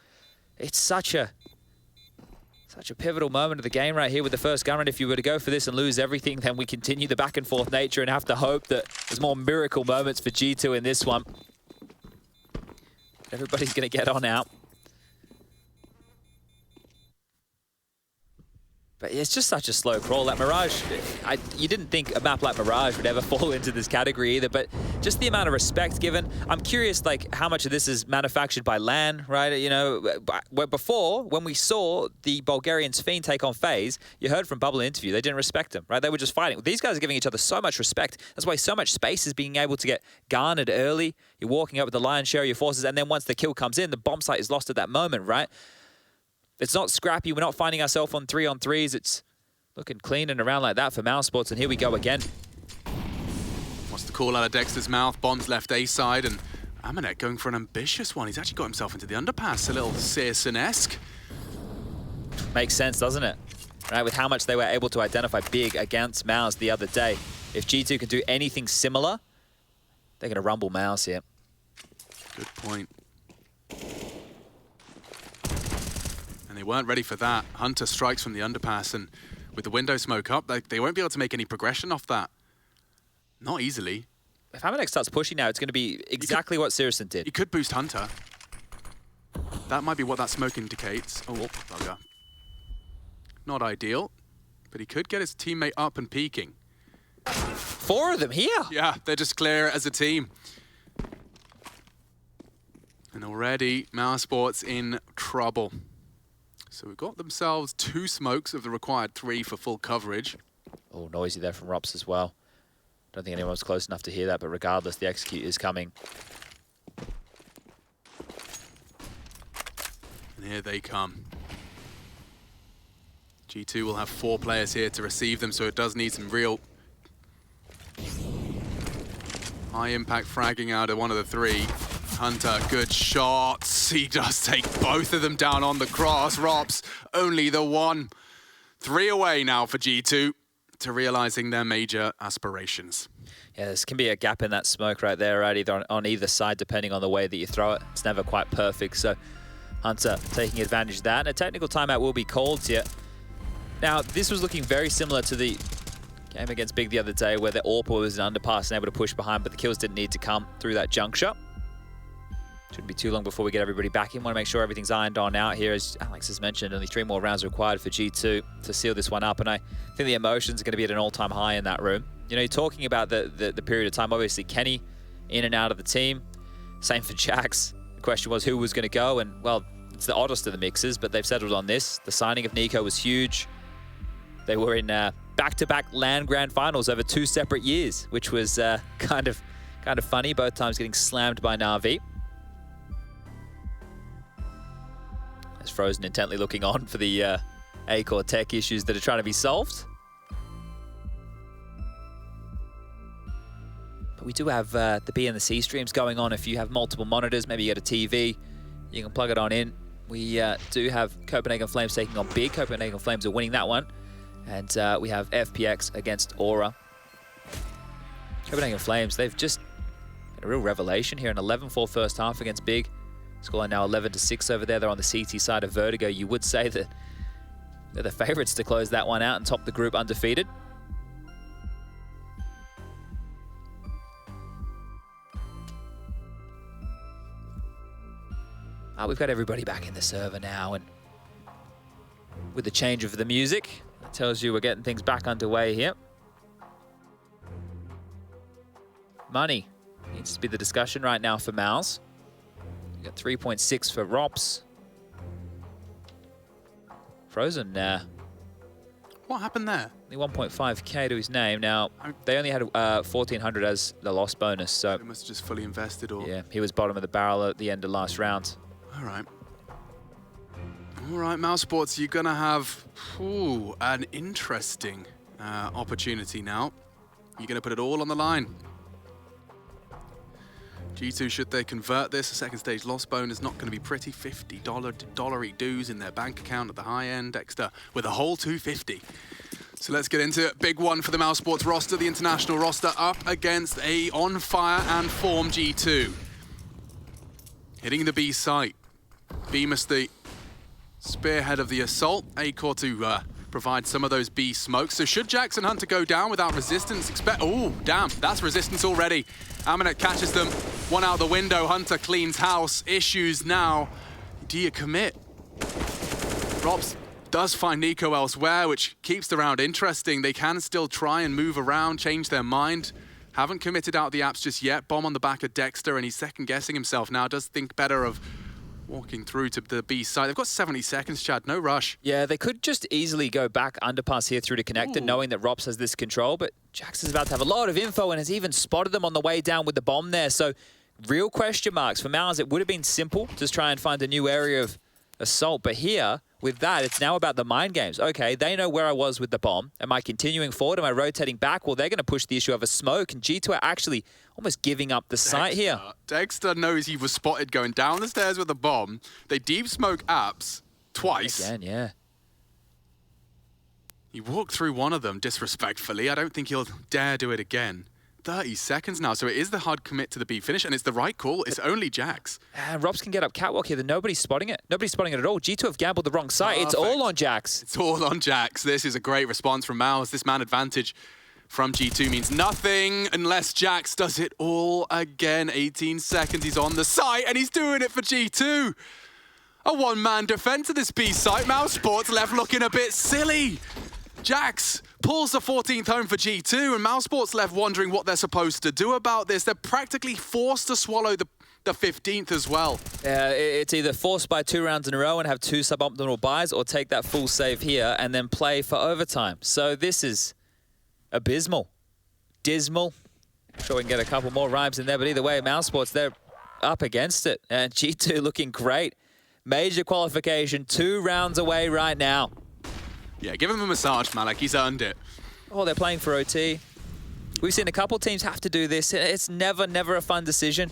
It's such a pivotal moment of the game right here with the first gun round. If you were to go for this and lose everything, then we continue the back and forth nature and have to hope that there's more miracle moments for G2 in this one. Everybody's going to get on out. But it's just such a slow crawl. That Mirage, you didn't think a map like Mirage would ever fall into this category either, but just the amount of respect given. I'm curious, like, how much of this is manufactured by LAN, right? You know, before, when we saw the Bulgarians Fiend take on FaZe, you heard from Bubble in the interview, they didn't respect them, right? They were just fighting. These guys are giving each other so much respect. That's why so much space is being able to get garnered early. You're walking up with the lion's share of your forces, and then once the kill comes in, the bomb site is lost at that moment, right? It's not scrappy. We're not finding ourselves on 3-on-3s. It's looking clean and around like that for mousesports. And here we go again. What's the call out of Dexter's mouth? Bombs left A side, and Amanet going for an ambitious one. He's actually got himself into the underpass, a little Searson-esque. Makes sense, doesn't it? Right, with how much they were able to identify big against Mouse the other day. If G2 can do anything similar, they're going to rumble Mouse here. Good point. And they weren't ready for that. Hunter strikes from the underpass, and with the window smoke up, they won't be able to make any progression off that. Not easily. If Amanek starts pushing now, it's going to be exactly what Searson did. He could boost Hunter. That might be what that smoke indicates. Oh, bugger. Not ideal, but he could get his teammate up and peeking. 4 of them here. Yeah, they're just clear as a team. And already, mousesports in trouble. So we've got themselves 2 smokes of the required 3 for full coverage. Oh, noisy there from Rops as well. Don't think anyone was close enough to hear that, but regardless, the execute is coming. And here they come. G2 will have 4 players here to receive them, so it does need some real high impact fragging out of one of the 3. Hunter, good shots. He does take both of them down on the cross. Rops, only the 1. 3 away now for G2 to realizing their major aspirations. Yeah, this can be a gap in that smoke right there, right? Either on either side, depending on the way that you throw it. It's never quite perfect, so Hunter taking advantage of that. And a technical timeout will be called here. Now, this was looking very similar to the game against Big the other day, where the AWP was an underpass and able to push behind, but the kills didn't need to come through that juncture. Shouldn't be too long before we get everybody back in. Want to make sure everything's ironed on out here. As Alex has mentioned, only 3 more rounds required for G2 to seal this one up. And I think the emotions are going to be at an all-time high in that room. You know, you're talking about the period of time. Obviously, Kenny in and out of the team. Same for Jax. The question was who was going to go. And, well, it's the oddest of the mixes, but they've settled on this. The signing of Nico was huge. They were in back-to-back LAN Grand Finals over 2 separate years, which was kind of funny. Both times getting slammed by Na'Vi. As Frozen intently looking on for the A-Core tech issues that are trying to be solved. But we do have the B and the C streams going on. If you have multiple monitors, maybe you get a TV, you can plug it on in. We do have Copenhagen Flames taking on Big. Copenhagen Flames are winning that one. And we have FPX against Aura. Copenhagen Flames, they've just had a real revelation here. An 11-4 first half against Big. Scoreline now 11-6 over there. They're on the CT side of Vertigo. You would say that they're the favorites to close that one out and top the group undefeated. We've got everybody back in the server now, and with the change of the music, that tells you we're getting things back underway here. Money needs to be the discussion right now for Mouse. You got 3.6 for Rops. Frozen, What happened there? only 1.5k to his name. Now, they only had 1,400 as the loss bonus, so... They must have just fully invested, or... Yeah, he was bottom of the barrel at the end of last round. All right. All right, mousesports, you're going to have an interesting opportunity now. You're going to put it all on the line. G2, should they convert this, a second stage loss bonus not going to be pretty. $50 dues in their bank account at the high end. Dexter with a whole 250. So let's get into it. Big one for the mousesports roster, the international roster, up against a on fire and form G2. Hitting the B site. Bemis the spearhead of the assault. A-Core to provide some of those B smokes. So should Jackson Hunter go down without resistance? Oh, damn, that's resistance already. Amanet catches them. One out the window. Hunter cleans house. Issues now. Do you commit? Rob's does find Nico elsewhere, which keeps the round interesting. They can still try and move around, change their mind. Haven't committed out the apps just yet. Bomb on the back of Dexter, and he's second-guessing himself now. Does think better of walking through to the B side. They've got 70 seconds, Chad. No rush. Yeah, they could just easily go back underpass here through to Connector, knowing that Rops has this control, but Jax is about to have a lot of info and has even spotted them on the way down with the bomb there. So real question marks for Mouse. It would have been simple to just try and find a new area of assault, but here, with that, it's now about the mind games. Okay, they know where I was with the bomb. Am I continuing forward? Am I rotating back? Well, they're going to push the issue of a smoke, and G2 are actually almost giving up the site here. Dexter knows he was spotted going down the stairs with a bomb. They deep smoke apps twice. Again, yeah. He walked through one of them disrespectfully. I don't think he'll dare do it again. 30 seconds now, so it is the hard commit to the B finish, and it's the right call. It's only Jax. And Robs can get up catwalk here. Nobody's spotting it. Nobody's spotting it at all. G2 have gambled the wrong side. It's all on Jax. It's all on Jax. This is a great response from Mouse. This man advantage from G2 means nothing unless Jax does it all again. 18 seconds, he's on the site, and he's doing it for G2. A one-man defense of this B site. mousesports left looking a bit silly. Jax pulls the 14th home for G2, and mousesports left wondering what they're supposed to do about this. They're practically forced to swallow the 15th as well. It's either forced by 2 rounds in a row and have 2 suboptimal buys, or take that full save here and then play for overtime. So this is abysmal. Dismal. I'm sure we can get a couple more rhymes in there, but either way, mousesports, they're up against it. And G2 looking great. Major qualification, 2 rounds away right now. Yeah, give him a massage, Malik. He's earned it. Oh, they're playing for OT. We've seen a couple teams have to do this. It's never a fun decision.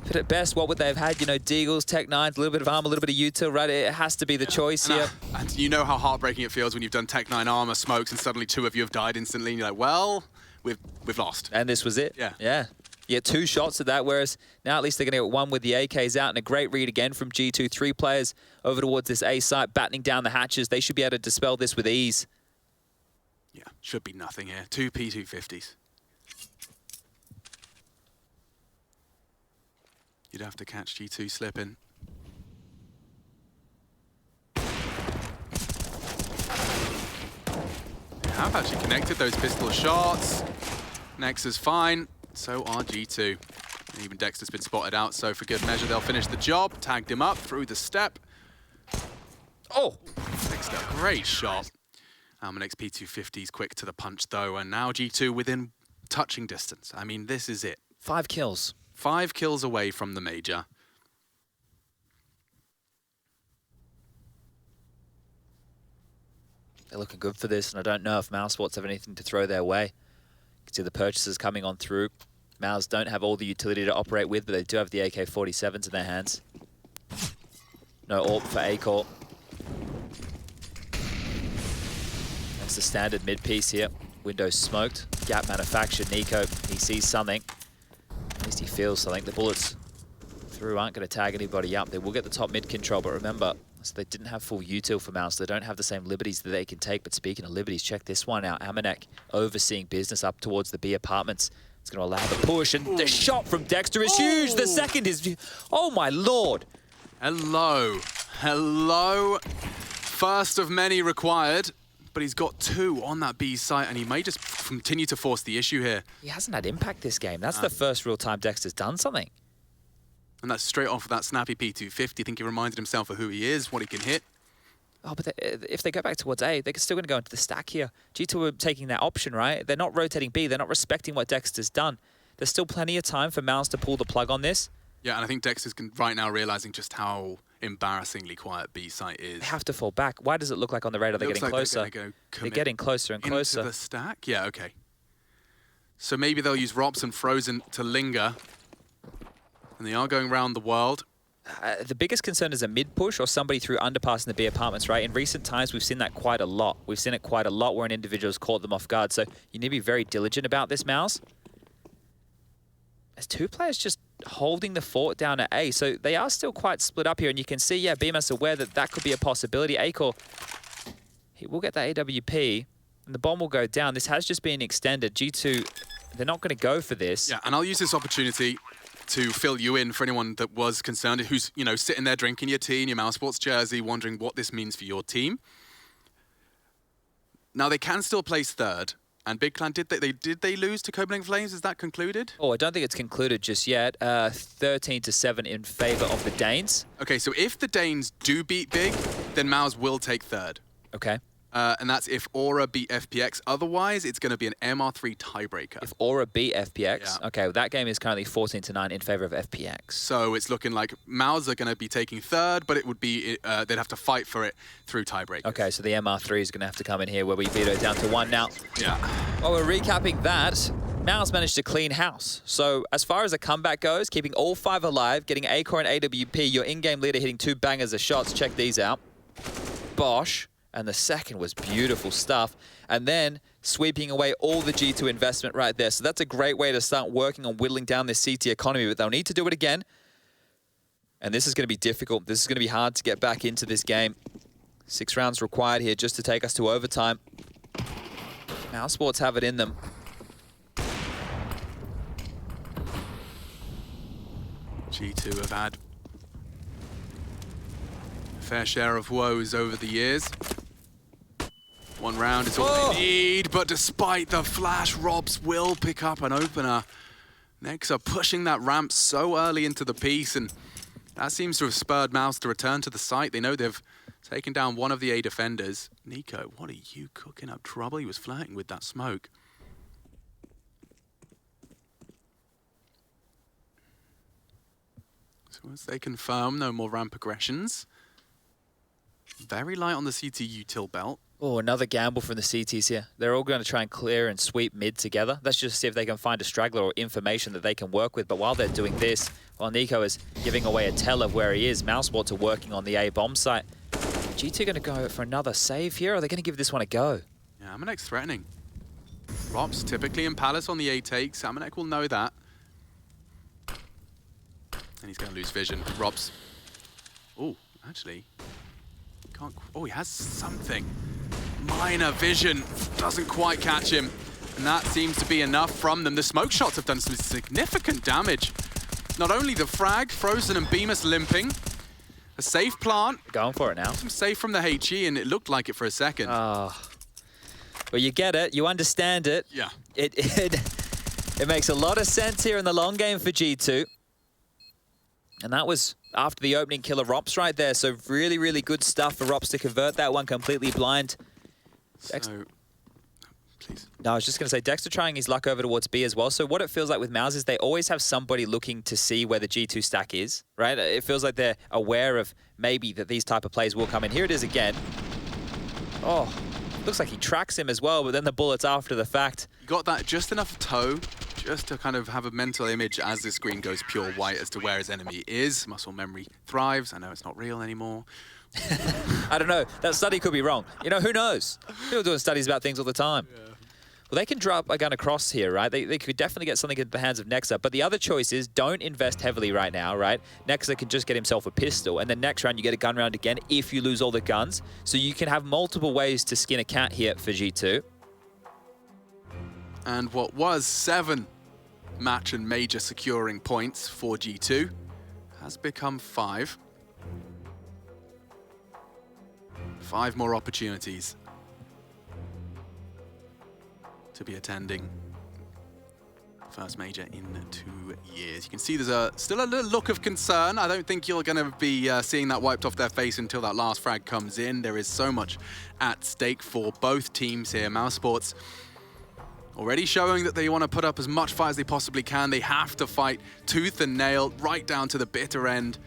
But at best, what would they have had? You know, Deagles, Tech-9s, a little bit of armor, a little bit of util, right? It has to be the choice here. And you know how heartbreaking it feels when you've done Tech-9 armor, smokes, and suddenly 2 of you have died instantly, and you're like, well, we've lost. And this was it. Yeah. Yeah. You get 2 shots at that, whereas now at least they're going to get 1 with the AKs out, and a great read again from G2. 3 players over towards this A site, battening down the hatches. They should be able to dispel this with ease. Yeah, should be nothing here. 2 P250s. You'd have to catch G2 slipping. They have actually connected those pistol shots. Nex is fine. So are G2. And even Dexter's been spotted out, so for good measure, they'll finish the job. Tagged him up through the step. Oh! Dexter, great shot. Almanek's P250's quick to the punch, though, and now G2 within touching distance. I mean, this is it. 5 kills. 5 kills away from the major. They're looking good for this, and I don't know if mousesports have anything to throw their way. You can see the purchases coming on through. Mouse don't have all the utility to operate with, but they do have the AK-47s in their hands. No AWP for Acor. That's the standard mid-piece here. Window smoked. Gap manufactured. Nico, he sees something. At least he feels something. The bullets through aren't going to tag anybody up. They will get the top mid control, but remember, so they didn't have full util for Mouse. They don't have the same liberties that they can take. But speaking of liberties, check this one out. Amanek overseeing business up towards the B apartments. It's going to allow the push, and the shot from Dexter is huge. The second is... Oh, my Lord. Hello. Hello. First of many required, but he's got 2 on that B site, and he may just continue to force the issue here. He hasn't had impact this game. That's the first real time Dexter's done something. And that's straight off of that snappy P250. I think he reminded himself of who he is, what he can hit. Oh, but if they go back towards A, they're still going to go into the stack here. G2 are taking that option, right? They're not rotating B. They're not respecting what Dexter's done. There's still plenty of time for Mouse to pull the plug on this. Yeah, and I think Dexter's right now realizing just how embarrassingly quiet B site is. They have to fall back. Why does it look like on the radar they're getting closer? They're getting closer and closer. Into the stack? Yeah, okay. So maybe they'll use Robs and Frozen to linger. And they are going around the world. The biggest concern is a mid-push or somebody through underpass in the B apartments, right? In recent times, we've seen that quite a lot. We've seen it quite a lot where an individual's caught them off guard. So you need to be very diligent about this, Mouse. There's 2 players just holding the fort down at A. So they are still quite split up here. And you can see, yeah, BMS aware that that could be a possibility. Acor, he will get that AWP. And the bomb will go down. This has just been extended. G2, they're not going to go for this. Yeah, and I'll use this opportunity to fill you in for anyone that was concerned, who's, you know, sitting there drinking your tea in your mousesports jersey, wondering what this means for your team. Now, they can still place third. And Big Clan, did they lose to Copenhagen Flames? Is that concluded? Oh, I don't think it's concluded just yet. 13-7 in favor of the Danes. Okay, so if the Danes do beat Big, then Mouse will take third. Okay. And that's if Aura beat FPX. Otherwise, it's going to be an MR3 tiebreaker. If Aura beat FPX, Yeah. okay, well, that game is currently 14-9 in favor of FPX. So it's looking like Mouse are going to be taking third, but it would be they'd have to fight for it through tiebreakers. Okay, so the MR3 is going to have to come in here where we veto it down to 1 now. Yeah. While we're recapping that, Mouse managed to clean house. So as far as the comeback goes, keeping all 5 alive, getting Acore and AWP, your in-game leader hitting 2 bangers of shots. Check these out. Bosh. And the second was beautiful stuff. And then sweeping away all the G2 investment right there. So that's a great way to start working on whittling down this CT economy, but they'll need to do it again. And this is going to be difficult. This is going to be hard to get back into this game. 6 rounds required here just to take us to overtime. mousesports have it in them. G2 have had a fair share of woes over the years. 1 round is all they need, but despite the flash, Robs will pick up an opener. Nexa pushing that ramp so early into the piece, and that seems to have spurred Mouse to return to the site. They know they've taken down one of the A defenders. Nico, what are you cooking up trouble? He was flirting with that smoke. So as they confirm, no more ramp aggressions. Very light on the CT util belt. Oh, another gamble from the CTs here. They're all going to try and clear and sweep mid together. Let's just see if they can find a straggler or information that they can work with. But while they're doing this, while Nico is giving away a tell of where he is, mousesports are working on the A bomb site. G2 going to go for another save here, or are they going to give this one a go? Yeah, Amanek threatening. Rops typically in Palace on the A takes. Amanek will know that. And he's going to lose vision. Robs. Oh, actually. Can't. Oh, he has something. Minor vision. Doesn't quite catch him. And that seems to be enough from them. The smoke shots have done some significant damage. Not only the frag, Frozen and Bemis limping. A safe plant. Going for it now. Some safe from the HE, and it looked like it for a second. Oh. Well, you get it. You understand it. Yeah. It makes a lot of sense here in the long game for G2. And that was after the opening kill of Rops right there. So really, really good stuff for Rops to convert that one completely blind. So, please. No, I was just going to say, Dexter trying his luck over towards B as well. So what it feels like with Mouse is they always have somebody looking to see where the G2 stack is, right? It feels like they're aware of maybe that these type of plays will come in. Here it is again. Oh, looks like he tracks him as well, but then the bullet's after the fact. You got that just enough toe, just to kind of have a mental image as the screen goes pure white as to where his enemy is. Muscle memory thrives. I know it's not real anymore. I don't know. That study could be wrong. You know, who knows? People are doing studies about things all the time. Yeah. Well, they can drop a gun across here, right? They could definitely get something into the hands of Nexa. But the other choice is don't invest heavily right now, right? Nexa can just get himself a pistol. And then next round, you get a gun round again if you lose all the guns. So you can have multiple ways to skin a cat here for G2. And what was 7 match and major securing points for G2 has become 5. 5 more opportunities to be attending first major in 2 years. You can see there's still a little look of concern. I don't think you're going to be seeing that wiped off their face until that last frag comes in. There is so much at stake for both teams here. mousesports already showing that they want to put up as much fight as they possibly can. They have to fight tooth and nail right down to the bitter end.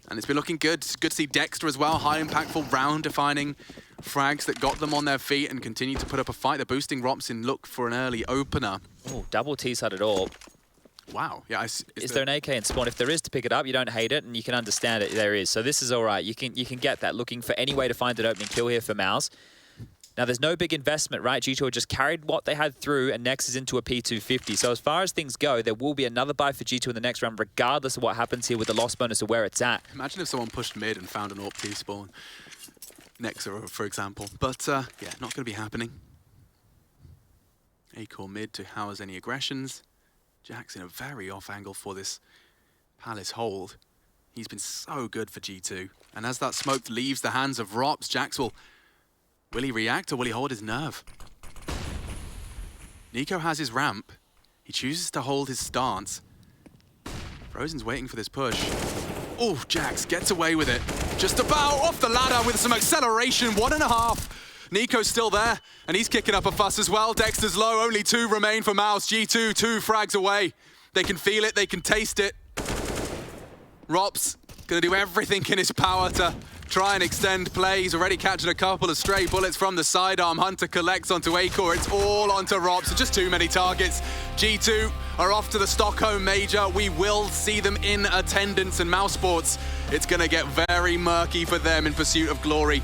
And it's been looking good. It's good to see Dexter as well. High impactful round defining frags that got them on their feet and continue to put up a fight. They're boosting Rops in look for an early opener. Oh, double T-side at all. Wow. Yeah. Is there an AK in spawn? If there is to pick it up, you don't hate it and you can understand it. There is. So this is all right. You can get that. Looking for any way to find an opening kill here for Mouse. Now, there's no big investment, right? G2 just carried what they had through, and next is into a P250. So as far as things go, there will be another buy for G2 in the next round, regardless of what happens here with the loss bonus of where it's at. Imagine if someone pushed mid and found an AWP T spawn. Nexa, for example. But, yeah, not going to be happening. A-core mid to house any aggressions. Jax in a very off angle for this Palace hold. He's been so good for G2. And as that smoke leaves the hands of Rops, Jax will he react or will he hold his nerve? Nico has his ramp. He chooses to hold his stance. Frozen's waiting for this push. Oh, Jax gets away with it. Just about off the ladder with some acceleration, 1.5. Nico's still there, and he's kicking up a fuss as well. Dexter's low, only 2 remain for Mouse. G2, 2 frags away. They can feel it, they can taste it. Rops gonna do everything in his power to try and extend play. He's already catching a couple of stray bullets from the sidearm. Hunter collects onto Acor. It's all onto Rops. Just too many targets. G2 are off to the Stockholm Major. We will see them in attendance, and mousesports, it's gonna get very murky for them in pursuit of glory.